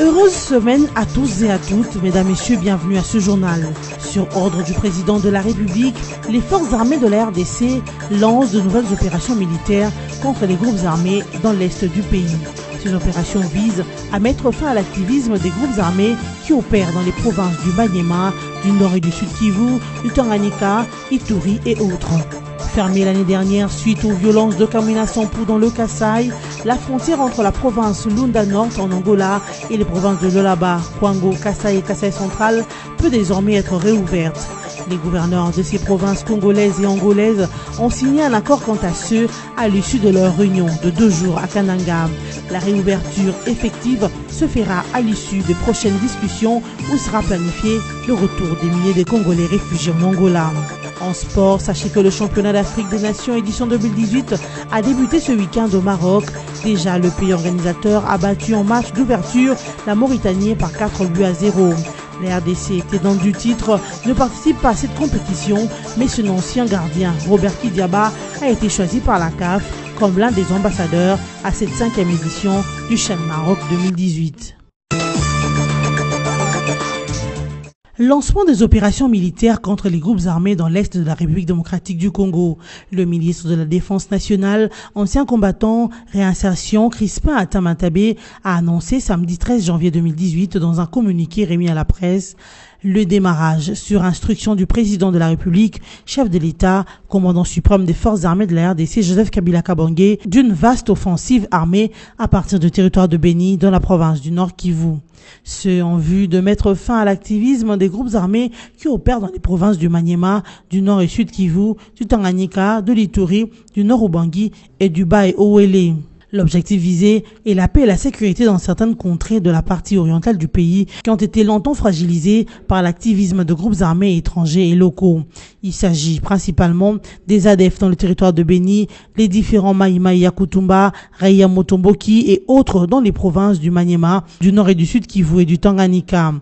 Heureuse semaine à tous et à toutes, mesdames, messieurs, bienvenue à ce journal. Sur ordre du président de la République, les forces armées de la RDC lancent de nouvelles opérations militaires contre les groupes armés dans l'est du pays. Ces opérations visent à mettre fin à l'activisme des groupes armés qui opèrent dans les provinces du Maniema, du Nord et du Sud Kivu, du Tanganyika, Ituri et autres. Fermée l'année dernière suite aux violences de Kamina Sampou dans le Kasaï, la frontière entre la province Lunda Nord en Angola et les provinces de Lualaba, Kwango, Kasaï et Kasaï central peut désormais être réouverte. Les gouverneurs de ces provinces congolaises et angolaises ont signé un accord quant à ceux à l'issue de leur réunion de 2 jours à Kananga. La réouverture effective se fera à l'issue des prochaines discussions où sera planifié le retour des milliers de Congolais réfugiés en Angola. En sport, sachez que le championnat d'Afrique des Nations édition 2018 a débuté ce week-end au Maroc. Déjà, le pays organisateur a battu en match d'ouverture la Mauritanie par 4-0. La RDC, tenant du titre, ne participe pas à cette compétition, mais son ancien gardien, Robert Kidiaba, a été choisi par la CAF comme l'un des ambassadeurs à cette 5e édition du Chan Maroc 2018. Lancement des opérations militaires contre les groupes armés dans l'est de la République démocratique du Congo. Le ministre de la Défense nationale, ancien combattant, réinsertion, Crispin Atamatabé, a annoncé samedi 13 janvier 2018 dans un communiqué remis à la presse le démarrage, sur instruction du président de la République, chef de l'État, commandant suprême des forces armées de la RDC, Joseph Kabila Kabange, d'une vaste offensive armée à partir du territoire de Beni dans la province du Nord Kivu. Ce en vue de mettre fin à l'activisme des groupes armés qui opèrent dans les provinces du Maniema, du Nord et Sud Kivu, du Tanganyika, de l'Ituri, du Nord Ubangi et du Bas-Ouélé. L'objectif visé est la paix et la sécurité dans certaines contrées de la partie orientale du pays qui ont été longtemps fragilisées par l'activisme de groupes armés étrangers et locaux. Il s'agit principalement des ADF dans le territoire de Beni, les différents Maïma Yakutumba, Raya Motomboki et autres dans les provinces du Maniema, du Nord et du Sud Kivu et du Tanganyika.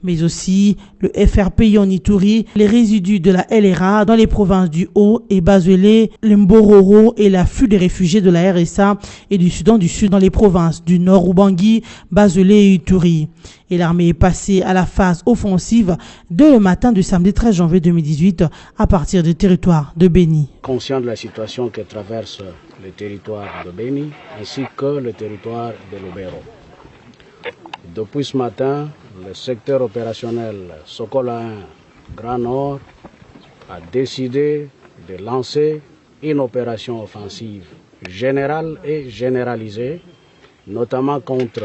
Mais aussi le FRPI en Ituri, les résidus de la LRA dans les provinces du Haut et Bas-Ouélé, le Mbororo et l'afflux des réfugiés de la RSA et du Soudan du Sud dans les provinces du Nord Ubangi, Bas-Ouélé et Ituri. Et l'armée est passée à la phase offensive dès le matin du samedi 13 janvier 2018 à partir du territoire de Beni. Conscient de la situation que traverse le territoire de Beni ainsi que le territoire de Lubero. Depuis ce matin, le secteur opérationnel Sokola 1 Grand Nord a décidé de lancer une opération offensive générale et généralisée, notamment contre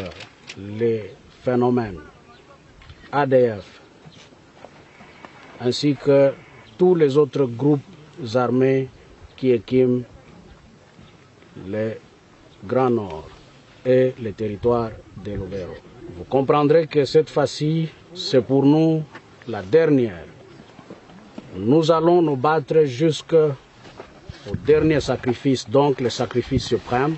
les phénomènes ADF, ainsi que tous les autres groupes armés qui équiment le Grand Nord et le territoire de Lubero. Vous comprendrez que cette fois-ci, c'est pour nous la dernière. Nous allons nous battre jusqu'au dernier sacrifice, donc le sacrifice suprême,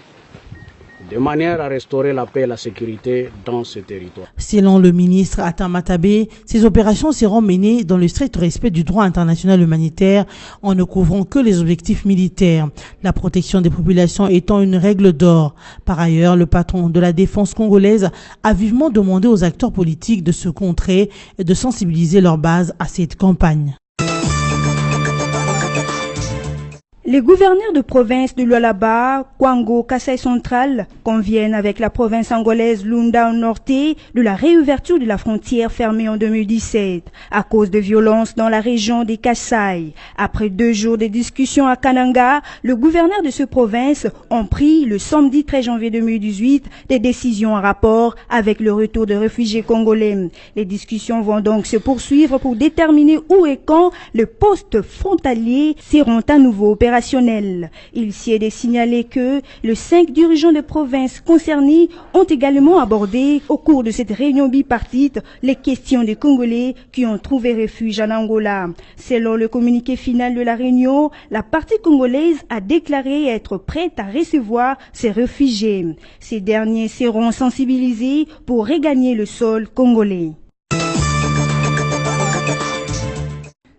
de manière à restaurer la paix et la sécurité dans ce territoire. Selon le ministre Atamatabé, ces opérations seront menées dans le strict respect du droit international humanitaire en ne couvrant que les objectifs militaires, la protection des populations étant une règle d'or. Par ailleurs, le patron de la défense congolaise a vivement demandé aux acteurs politiques de se contrer et de sensibiliser leur base à cette campagne. Les gouverneurs de province de Lualaba, Kwango, Kasaï central conviennent avec la province angolaise Lunda Norte de la réouverture de la frontière fermée en 2017 à cause de violences dans la région des Kasaï. Après 2 jours de discussions à Kananga, le gouverneur de cette province ont pris le samedi 13 janvier 2018 des décisions en rapport avec le retour de réfugiés congolais. Les discussions vont donc se poursuivre pour déterminer où et quand les postes frontaliers seront à nouveau opérationnels. Il s'y est de signaler que les 5 dirigeants de provinces concernés ont également abordé au cours de cette réunion bipartite les questions des Congolais qui ont trouvé refuge en Angola. Selon le communiqué final de la réunion, la partie congolaise a déclaré être prête à recevoir ces réfugiés. Ces derniers seront sensibilisés pour regagner le sol congolais.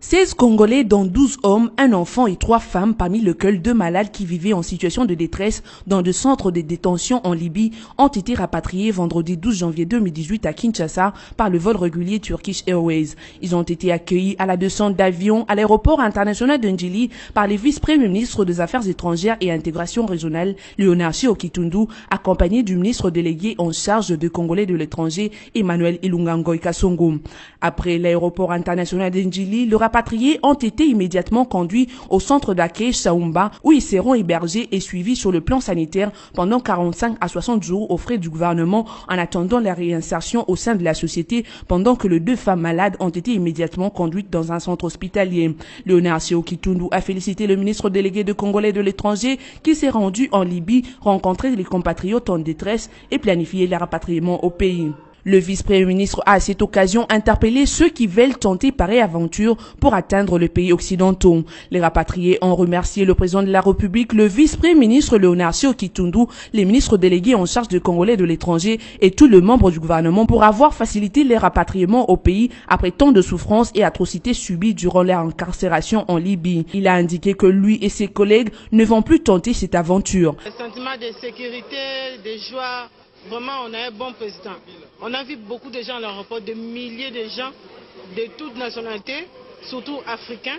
16 Congolais, dont 12 hommes, un enfant et 3 femmes, parmi lesquels 2 malades qui vivaient en situation de détresse dans des centres de détention en Libye, ont été rapatriés vendredi 12 janvier 2018 à Kinshasa par le vol régulier Turkish Airways. Ils ont été accueillis à la descente d'avion à l'aéroport international de Njili par le vice-premier ministre des Affaires étrangères et intégration régionale, Léonard Chiho-Kitundu, accompagné du ministre délégué en charge des Congolais de l'étranger, Emmanuel Ilunga Ngoyi Kasongo. Après l'aéroport international de Njili, le rapatriés ont été immédiatement conduits au centre d'accueil Saoumba où ils seront hébergés et suivis sur le plan sanitaire pendant 45 à 60 jours aux frais du gouvernement en attendant la réinsertion au sein de la société pendant que les 2 femmes malades ont été immédiatement conduites dans un centre hospitalier. Léonard Chiho-Kitundu a félicité le ministre délégué de Congolais de l'étranger qui s'est rendu en Libye rencontrer les compatriotes en détresse et planifier leur rapatriement au pays. Le vice-premier ministre a à cette occasion interpellé ceux qui veulent tenter pareille aventure pour atteindre les pays occidentaux. Les rapatriés ont remercié le président de la République, le vice-premier ministre Léonard Chiho-Kitundu, les ministres délégués en charge des Congolais de l'étranger et tous les membres du gouvernement pour avoir facilité les rapatriements au pays après tant de souffrances et atrocités subies durant leur incarcération en Libye. Il a indiqué que lui et ses collègues ne vont plus tenter cette aventure. Le sentiment de sécurité, de joie. Vraiment, on a un bon président. On a vu beaucoup de gens à l'aéroport, des milliers de gens de toutes nationalités, surtout africains,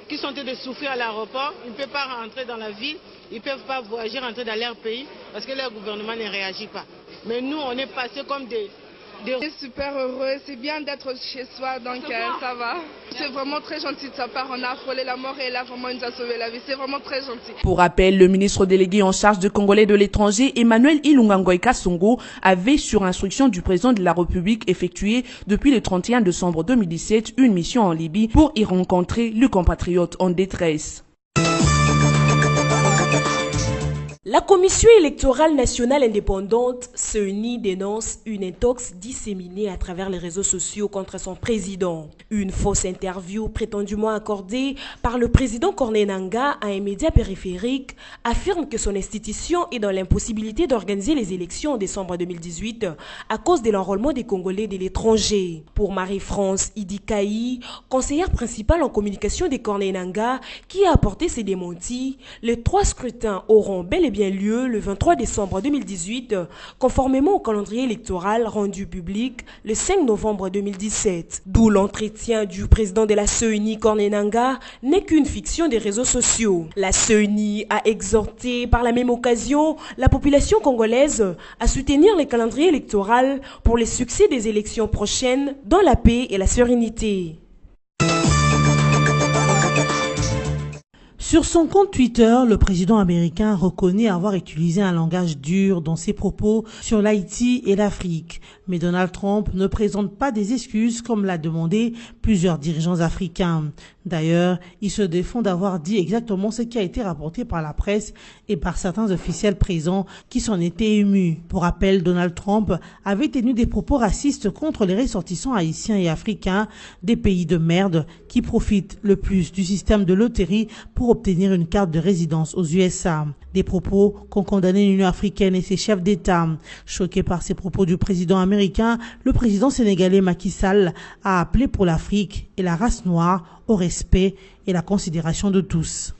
qui sont en train de souffrir à l'aéroport. Ils ne peuvent pas rentrer dans la ville, ils ne peuvent pas voyager, rentrer dans leur pays parce que leur gouvernement ne réagit pas. Mais nous, on est passés comme des... On est super heureux, c'est bien d'être chez soi, donc ça va. C'est vraiment très gentil de sa part, on a frôlé la mort et là vraiment il nous a sauvé la vie, c'est vraiment très gentil. Pour rappel, le ministre délégué en charge de Congolais de l'étranger, Emmanuel Ilunga Ngoyi Kasongo, avait sur instruction du président de la République effectué depuis le 31 décembre 2017 une mission en Libye pour y rencontrer le compatriote en détresse. La Commission électorale nationale indépendante, CENI, dénonce une intox disséminée à travers les réseaux sociaux contre son président. Une fausse interview prétendument accordée par le président Corneille Nangaa à un média périphérique affirme que son institution est dans l'impossibilité d'organiser les élections en décembre 2018 à cause de l'enrôlement des Congolais de l'étranger. Pour Marie-France Idikaï, conseillère principale en communication de Corneille Nangaa, qui a apporté ses démentis, les 3 scrutins auront bel et bien lieu le 23 décembre 2018, conformément au calendrier électoral rendu public le 5 novembre 2017. D'où l'entretien du président de la CENI, Corneille Nangaa, n'est qu'une fiction des réseaux sociaux. La CENI a exhorté par la même occasion la population congolaise à soutenir le calendrier électoral pour le succès des élections prochaines dans la paix et la sérénité. Sur son compte Twitter, le président américain reconnaît avoir utilisé un langage dur dans ses propos sur l'Haïti et l'Afrique. Mais Donald Trump ne présente pas des excuses comme l'a demandé plusieurs dirigeants africains. D'ailleurs, il se défend d'avoir dit exactement ce qui a été rapporté par la presse et par certains officiels présents qui s'en étaient émus. Pour rappel, Donald Trump avait tenu des propos racistes contre les ressortissants haïtiens et africains des pays de merde qui profitent le plus du système de loterie pour obtenir une carte de résidence aux USA. Des propos qu'ont condamné l'Union africaine et ses chefs d'État. Choqué par ces propos du président américain, le président sénégalais Macky Sall a appelé pour l'Afrique et la race noire au respect et la considération de tous.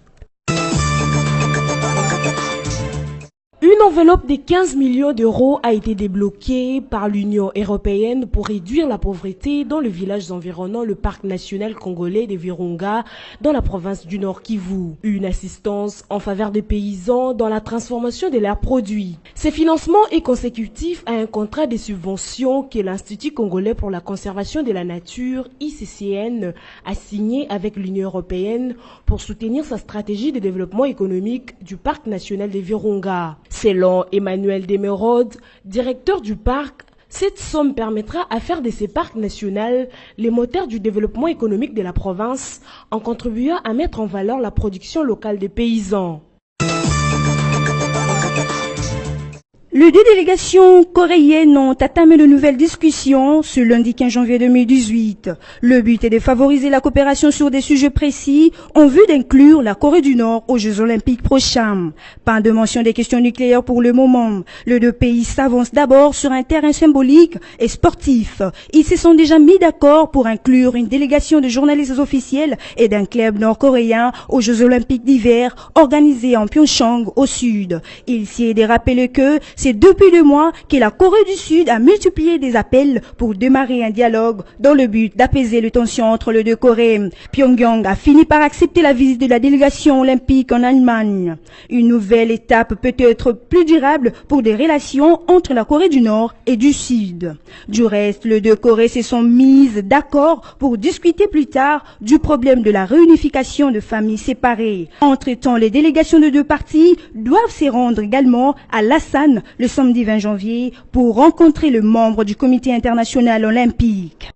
Une enveloppe de 15 millions d'euros a été débloquée par l'Union européenne pour réduire la pauvreté dans le village environnant le parc national congolais de Virunga dans la province du Nord Kivu. Une assistance en faveur des paysans dans la transformation de leurs produits. Ce financement est consécutif à un contrat de subvention que l'Institut congolais pour la conservation de la nature, ICCN, a signé avec l'Union européenne pour soutenir sa stratégie de développement économique du parc national de Virunga. Selon Emmanuel Demerode, directeur du parc, cette somme permettra à faire de ces parcs nationaux les moteurs du développement économique de la province en contribuant à mettre en valeur la production locale des paysans. Les deux délégations coréennes ont entamé de nouvelles discussions ce lundi 15 janvier 2018. Le but est de favoriser la coopération sur des sujets précis en vue d'inclure la Corée du Nord aux Jeux Olympiques prochains. Pas de mention des questions nucléaires pour le moment. Les deux pays s'avancent d'abord sur un terrain symbolique et sportif. Ils se sont déjà mis d'accord pour inclure une délégation de journalistes officiels et d'un club nord-coréen aux Jeux Olympiques d'hiver organisés en Pyeongchang au sud. Il s'y est de rappeler que c'est depuis 2 mois que la Corée du Sud a multiplié des appels pour démarrer un dialogue dans le but d'apaiser les tensions entre les deux Corées. Pyongyang a fini par accepter la visite de la délégation olympique en Allemagne. Une nouvelle étape peut être plus durable pour des relations entre la Corée du Nord et du Sud. Du reste, les deux Corées se sont mises d'accord pour discuter plus tard du problème de la réunification de familles séparées. Entre-temps, les délégations de deux parties doivent se rendre également à Lausanne le samedi 20 janvier pour rencontrer le membre du Comité international olympique.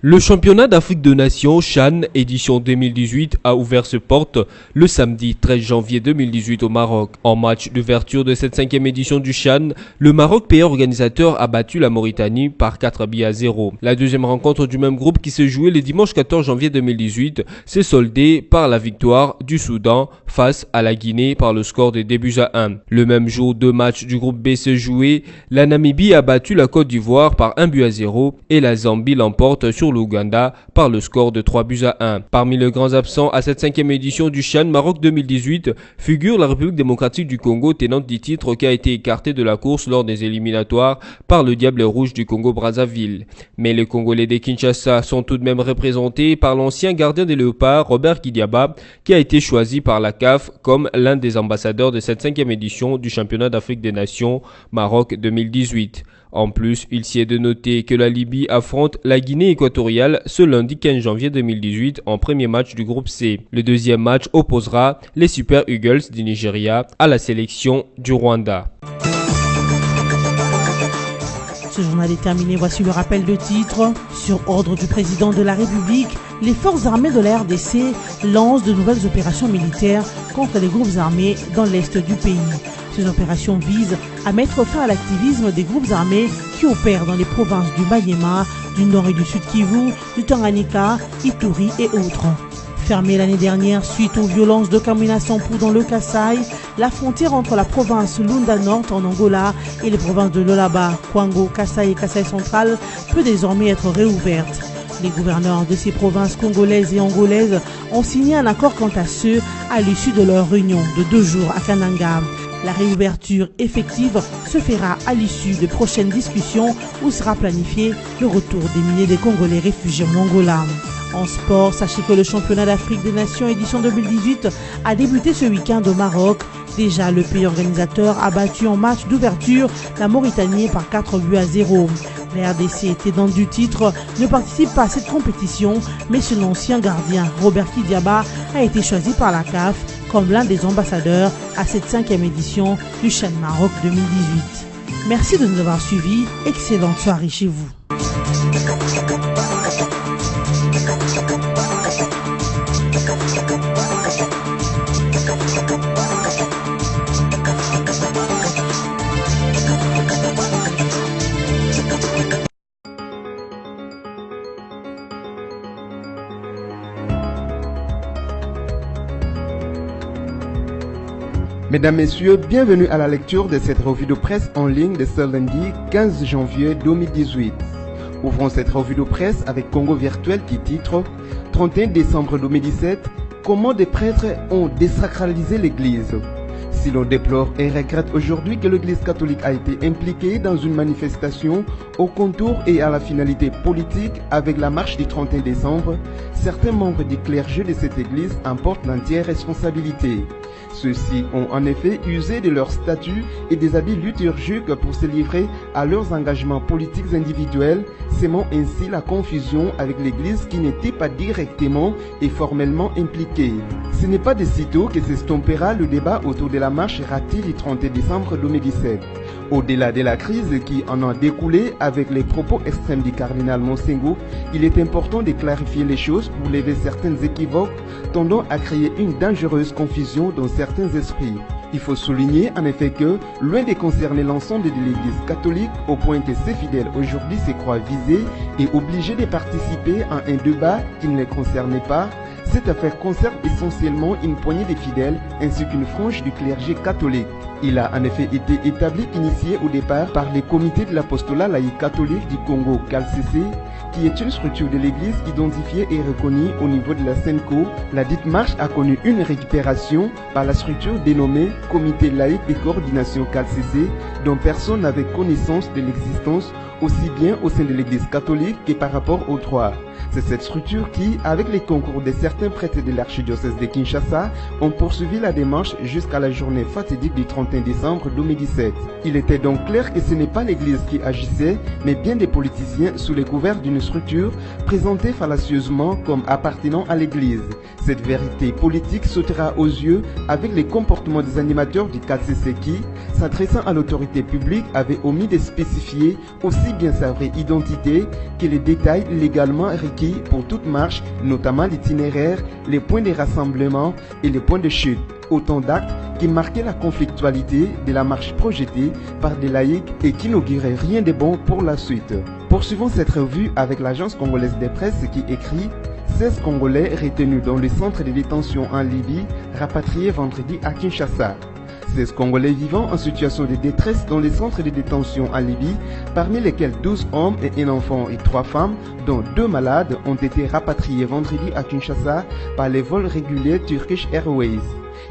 Le championnat d'Afrique des Nations CHAN édition 2018 a ouvert ses portes le samedi 13 janvier 2018 au Maroc. En match d'ouverture de cette 5e édition du CHAN, le Maroc, pays organisateur, a battu la Mauritanie par 4-0. La deuxième rencontre du même groupe qui s'est jouée le dimanche 14 janvier 2018 s'est soldée par la victoire du Soudan face à la Guinée par le score de 2-1. Le même jour, 2 matchs du groupe B se jouaient. La Namibie a battu la Côte d'Ivoire par 1-0 et la Zambie l'emporte sur l'Ouganda par le score de 3-1. Parmi les grands absents à cette 5e édition du CHAN Maroc 2018 figure la République démocratique du Congo, tenante du titre, qui a été écartée de la course lors des éliminatoires par le Diable Rouge du Congo-Brazzaville. Mais les Congolais de Kinshasa sont tout de même représentés par l'ancien gardien des Léopards, Robert Kidiaba, qui a été choisi par la CAF comme l'un des ambassadeurs de cette 5e édition du championnat d'Afrique des Nations Maroc 2018. En plus, il s'y est de noter que la Libye affronte la Guinée équatoriale ce lundi 15 janvier 2018 en premier match du groupe C. Le deuxième match opposera les Super Eagles du Nigeria à la sélection du Rwanda. Ce journal est terminé, voici le rappel de titre. Sur ordre du président de la République, les forces armées de la RDC lancent de nouvelles opérations militaires contre les groupes armés dans l'est du pays. Ces opérations visent à mettre fin à l'activisme des groupes armés qui opèrent dans les provinces du Maniema, du Nord et du Sud Kivu, du Tanganyika, Ituri et autres. Fermée l'année dernière suite aux violences de Kamina Sampou dans le Kasaï, la frontière entre la province Lunda Nord en Angola et les provinces de Lualaba, Kwango, Kasaï et Kasaï Central peut désormais être réouverte. Les gouverneurs de ces provinces congolaises et angolaises ont signé un accord quant à ceux à l'issue de leur réunion de 2 jours à Kananga. La réouverture effective se fera à l'issue de prochaines discussions où sera planifié le retour des milliers de Congolais réfugiés en Angola. En sport, sachez que le championnat d'Afrique des Nations édition 2018 a débuté ce week-end au Maroc. Déjà, le pays organisateur a battu en match d'ouverture la Mauritanie par 4-0. La RDC, tenante du titre, ne participe pas à cette compétition, mais son ancien gardien, Robert Kidiaba, a été choisi par la CAF comme l'un des ambassadeurs à cette 5e édition du CHAN Maroc 2018. Merci de nous avoir suivis. Excellente soirée chez vous. Mesdames, Messieurs, bienvenue à la lecture de cette revue de presse en ligne de ce lundi 15 janvier 2018. Ouvrons cette revue de presse avec Congo Virtuel qui titre 31 décembre 2017, comment des prêtres ont désacralisé l'Église. Si l'on déplore et regrette aujourd'hui que l'Église catholique a été impliquée dans une manifestation au contour et à la finalité politique avec la marche du 31 décembre, certains membres du clergé de cette Église en portent l'entière responsabilité. Ceux-ci ont en effet usé de leur statut et des habits liturgiques pour se livrer à leurs engagements politiques individuels, sémant ainsi la confusion avec l'Église qui n'était pas directement et formellement impliquée. Ce n'est pas de sitôt que s'estompera le débat autour de la marche ratée du 31 décembre 2017. Au-delà de la crise qui en a découlé avec les propos extrêmes du cardinal Monsengo, il est important de clarifier les choses pour lever certaines équivoques tendant à créer une dangereuse confusion dans certains esprits. Il faut souligner en effet que, loin de concerner l'ensemble de l'Église catholique, au point que ses fidèles aujourd'hui se croient visés et obligés de participer à un débat qui ne les concernait pas, cette affaire concerne essentiellement une poignée de fidèles ainsi qu'une frange du clergé catholique. Il a en effet été établi, initié au départ par les comités de l'apostolat laïque catholique du Congo, CALCC, qui est une structure de l'Église identifiée et reconnue au niveau de la SENCO. La dite marche a connu une récupération par la structure dénommée Comité laïque de coordination CALCC, dont personne n'avait connaissance de l'existence aussi bien au sein de l'Église catholique que par rapport aux droits. C'est cette structure qui, avec les concours de certains prêtres de l'archidiocèse de Kinshasa, ont poursuivi la démarche jusqu'à la journée fatidique du 31 décembre 2017. Il était donc clair que ce n'est pas l'Église qui agissait, mais bien des politiciens sous le couvert d'une structure présentée fallacieusement comme appartenant à l'Église. Cette vérité politique sautera aux yeux avec les comportements des animateurs du CACC qui, s'adressant à l'autorité publique, avaient omis de spécifier aussi bien sa vraie identité que les détails légalement requis pour toute marche, notamment l'itinéraire, les points de rassemblement et les points de chute. Autant d'actes qui marquaient la conflictualité de la marche projetée par des laïcs et qui n'auguraient rien de bon pour la suite. Poursuivons cette revue avec l'agence congolaise des presses qui écrit 16 Congolais retenus dans le centre de détention en Libye, rapatriés vendredi à Kinshasa. 16 Congolais vivant en situation de détresse dans les centres de détention en Libye, parmi lesquels 12 hommes et un enfant et 3 femmes, dont 2 malades, ont été rapatriés vendredi à Kinshasa par les vols réguliers Turkish Airways.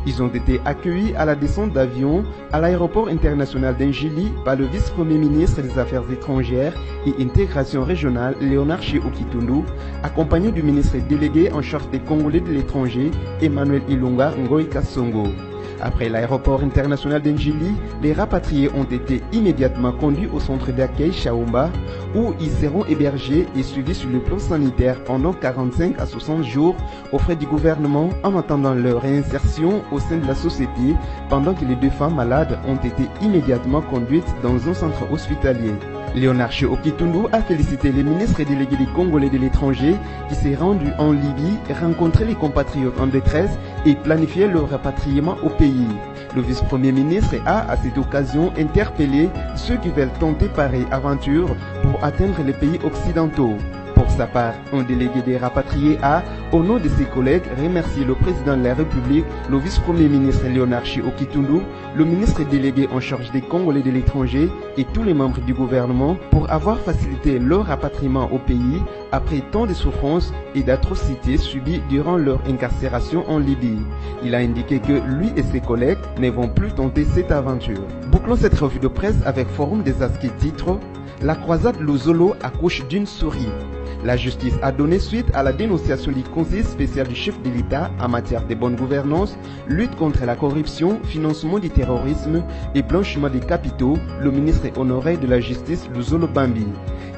Ils ont été accueillis à la descente d'avion à l'aéroport international d'Engili par le vice-premier ministre des Affaires étrangères et intégration régionale Léonard Okitundu, accompagné du ministre délégué en charge des Congolais de l'étranger Emmanuel Ilunga Ngoï Kassongo. Après l'aéroport international d'Engili, les rapatriés ont été immédiatement conduits au centre d'accueil Chaumba, où ils seront hébergés et suivis sur le plan sanitaire pendant 45 à 60 jours aux frais du gouvernement en attendant leur réinsertion au sein de la société, pendant que les 2 femmes malades ont été immédiatement conduites dans un centre hospitalier. Léonard Okitundu a félicité les ministres délégués des Congolais de l'étranger qui s'est rendu en Libye, rencontré les compatriotes en détresse et planifié leur rapatriement au pays. Le vice-premier ministre a à cette occasion interpellé ceux qui veulent tenter pareille aventure pour atteindre les pays occidentaux. Pour sa part, un délégué des rapatriés a, au nom de ses collègues, remercié le président de la République, le vice-premier ministre Léonard Okitundu, le ministre délégué en charge des Congolais de l'étranger et tous les membres du gouvernement pour avoir facilité leur rapatriement au pays après tant de souffrances et d'atrocités subies durant leur incarcération en Libye. Il a indiqué que lui et ses collègues ne vont plus tenter cette aventure. Bouclons cette revue de presse avec Forum des As qui titre « La croisade Luzolo accouche d'une souris ». La justice a donné suite à la dénonciation du Conseil spécial du chef de l'État en matière de bonne gouvernance, lutte contre la corruption, financement du terrorisme et blanchiment des capitaux, le ministre honoraire de la justice Luzolo Bambi.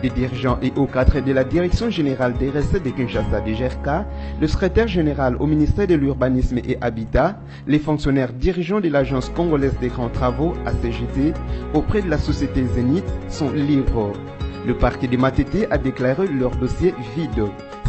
Les dirigeants et hauts cadres de la Direction générale des recettes de Kinshasa DGRK, le secrétaire général au ministère de l'Urbanisme et Habitat, les fonctionnaires dirigeants de l'Agence congolaise des grands travaux ACGT auprès de la société Zénith sont libres. Le parquet de Matete a déclaré leur dossier vide.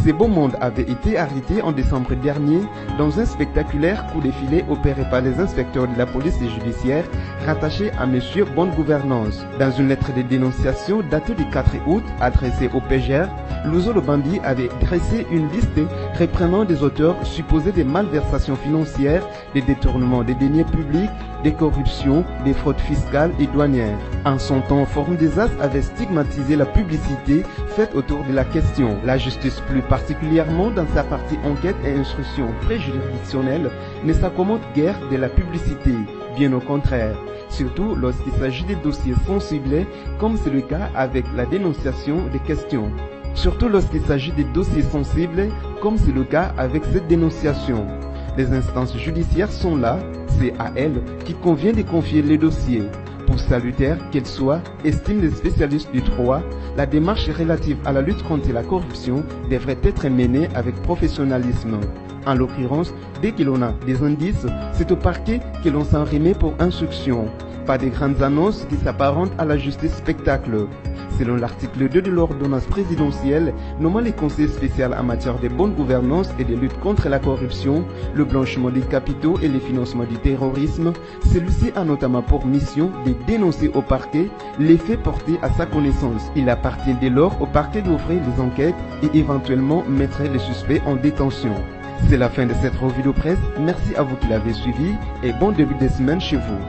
Ces beaux mondes avaient été arrêtés en décembre dernier dans un spectaculaire coup de filet opéré par les inspecteurs de la police judiciaire rattachés à M. Bonne Gouvernance. Dans une lettre de dénonciation datée du 4 août adressée au PGR, Luzolo Bambi avait dressé une liste reprenant des auteurs supposés de malversations financières, des détournements des deniers publics, des corruptions, des fraudes fiscales et douanières. En son temps, Forum des As avait stigmatisé la publicité faite autour de la question. La justice, plus particulièrement dans sa partie enquête et instruction préjuridictionnelle, ne s'accommode guère de la publicité, bien au contraire. Surtout lorsqu'il s'agit de dossiers sensibles, comme c'est le cas avec la dénonciation des questions. Surtout lorsqu'il s'agit de dossiers sensibles, comme c'est le cas avec cette dénonciation. Les instances judiciaires sont là, c'est à elles qu'il convient de confier les dossiers. Pour salutaire qu'elles soient, estiment les spécialistes du droit, la démarche relative à la lutte contre la corruption devrait être menée avec professionnalisme. En l'occurrence, dès que l'on a des indices, c'est au parquet que l'on s'en remet pour instruction. Pas de grandes annonces qui s'apparentent à la justice spectacle. Selon l'article 2 de l'ordonnance présidentielle nommant les conseils spéciaux en matière de bonne gouvernance et de lutte contre la corruption, le blanchiment des capitaux et le financement du terrorisme, celui-ci a notamment pour mission de dénoncer au parquet les faits portés à sa connaissance. Il appartient dès lors au parquet d'ouvrir les enquêtes et éventuellement mettre les suspects en détention. C'est la fin de cette revue de presse. Merci à vous qui l'avez suivi et bon début de semaine chez vous.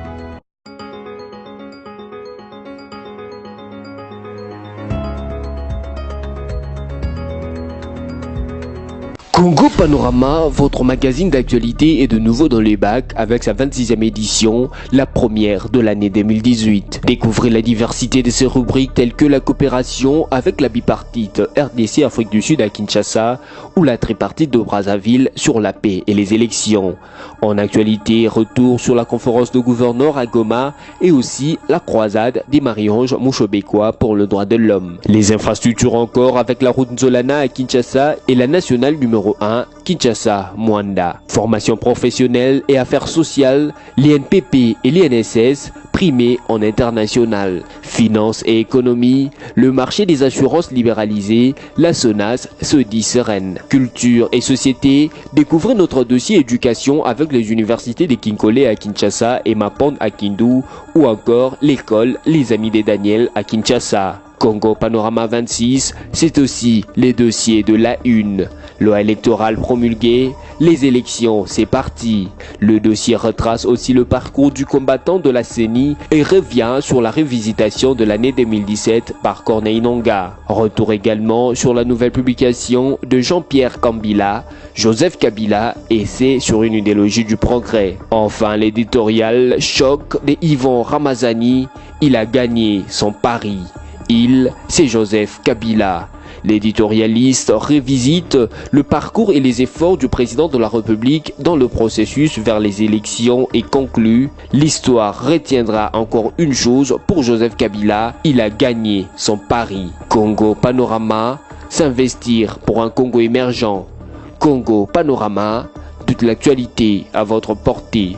Congo Panorama, votre magazine d'actualité est de nouveau dans les bacs avec sa 26e édition, la première de l'année 2018. Découvrez la diversité de ses rubriques telles que la coopération avec la bipartite RDC Afrique du Sud à Kinshasa ou la tripartite de Brazzaville sur la paix et les élections. En actualité, retour sur la conférence de gouverneurs à Goma et aussi la croisade des Marie-Ange Mouchobekwa pour le droit de l'homme. Les infrastructures encore avec la route Nzolana à Kinshasa et la nationale numéro 1 Kinshasa-Mwanda. Formation professionnelle et affaires sociales, l'INPP et l'INSS primés en international. Finances et économie, le marché des assurances libéralisé, la SONAS se dit sereine. Culture et société, découvrez notre dossier éducation avec les universités de Kinkole à Kinshasa et Mapande à Kindu ou encore l'école Les Amis des Daniel à Kinshasa. Congo Panorama 26, c'est aussi les dossiers de la une. Loi électorale promulguée, les élections, c'est parti. Le dossier retrace aussi le parcours du combattant de la CENI et revient sur la révisitation de l'année 2017 par Corneille Nangaa. Retour également sur la nouvelle publication de Jean-Pierre Kambila, Joseph Kabila, essai sur une idéologie du progrès. Enfin, l'éditorial choc de Yvon Ramazani, il a gagné son pari. Il, c'est Joseph Kabila. L'éditorialiste revisite le parcours et les efforts du président de la République dans le processus vers les élections et conclut: l'histoire retiendra encore une chose pour Joseph Kabila, il a gagné son pari. Congo Panorama, s'investir pour un Congo émergent. Congo Panorama, toute l'actualité à votre portée.